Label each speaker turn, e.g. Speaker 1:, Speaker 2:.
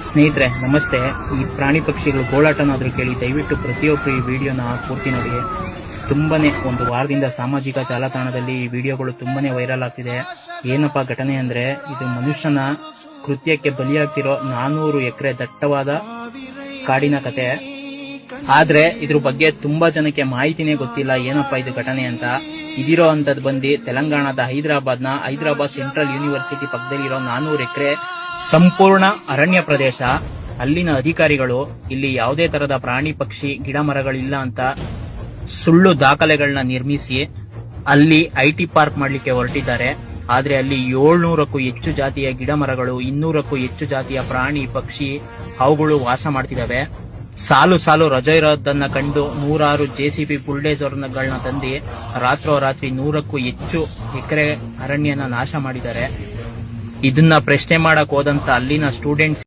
Speaker 1: ಸ್ನೇಹಿತರೆ ನಮಸ್ತೆ. ಈ ಪ್ರಾಣಿ ಪಕ್ಷಿಗಳು ಗೋಳಾಟನಾದ್ರೂ ಕೇಳಿ ದಯವಿಟ್ಟು ಪ್ರತಿಯೊಬ್ಬರು ಈ ವಿಡಿಯೋನ ಪೂರ್ತಿ ನೋಡಿ. ತುಂಬಾನೇ ಒಂದು ವಾರದಿಂದ ಸಾಮಾಜಿಕ ಜಾಲತಾಣದಲ್ಲಿ ಈ ವಿಡಿಯೋಗಳು ತುಂಬಾನೇ ವೈರಲ್ ಆಗ್ತಿದೆ. ಏನಪ್ಪಾ ಘಟನೆ ಅಂದ್ರೆ, ಇದು ಮನುಷ್ಯನ ಕೃತ್ಯಕ್ಕೆ ಬಲಿಯಾಗ್ತಿರೋ 400 ಎಕರೆ ದಟ್ಟವಾದ ಕಾಡಿನ ಕತೆ. ಆದ್ರೆ ಇದ್ರ ಬಗ್ಗೆ ತುಂಬಾ ಜನಕ್ಕೆ ಮಾಹಿತಿನೇ ಗೊತ್ತಿಲ್ಲ, ಏನಪ್ಪಾ ಇದು ಘಟನೆ ಅಂತ. ಇದಿರೋ ಅಂತದ್ ಬಂದು ತೆಲಂಗಾಣದ ಹೈದರಾಬಾದ್ ಸೆಂಟ್ರಲ್ ಯೂನಿವರ್ಸಿಟಿ ಪಕ್ಕದಲ್ಲಿರೋ 400 ಎಕರೆ ಸಂಪೂರ್ಣ ಅರಣ್ಯ ಪ್ರದೇಶ. ಅಲ್ಲಿನ ಅಧಿಕಾರಿಗಳು ಇಲ್ಲಿ ಯಾವುದೇ ತರದ ಪ್ರಾಣಿ ಪಕ್ಷಿ ಗಿಡ ಮರಗಳಿಲ್ಲ ಅಂತ ಸುಳ್ಳು ದಾಖಲೆಗಳನ್ನ ನಿರ್ಮಿಸಿ ಅಲ್ಲಿ ಐಟಿ ಪಾರ್ಕ್ ಮಾಡ್ಲಿಕ್ಕೆ ಹೊರಟಿದ್ದಾರೆ. ಆದ್ರೆ ಅಲ್ಲಿ 700ಕ್ಕೂ ಹೆಚ್ಚು ಜಾತಿಯ ಗಿಡ ಮರಗಳು, 200ಕ್ಕೂ ಹೆಚ್ಚು ಜಾತಿಯ ಪ್ರಾಣಿ ಪಕ್ಷಿ ಅವುಗಳು ವಾಸ ಮಾಡ್ತಿದ್ದಾವೆ. ಸಾಲು ಸಾಲು ರಜೆ ಇರೋದನ್ನ ಕಂಡು 100 JCB ಬುಲ್ಡೇಜರ್ಗಳನ್ನ ತಂದು ರಾತ್ರೋರಾತ್ರಿ 100ಕ್ಕೂ ಹೆಚ್ಚು ಎಕರೆ ಅರಣ್ಯನ ನಾಶ ಮಾಡಿದ್ದಾರೆ. ಇದನ್ನ ಪ್ರಶ್ನೆ ಮಾಡಕ್ ಹೋದಂತ ಅಲ್ಲಿನ ಸ್ಟೂಡೆಂಟ್ಸ್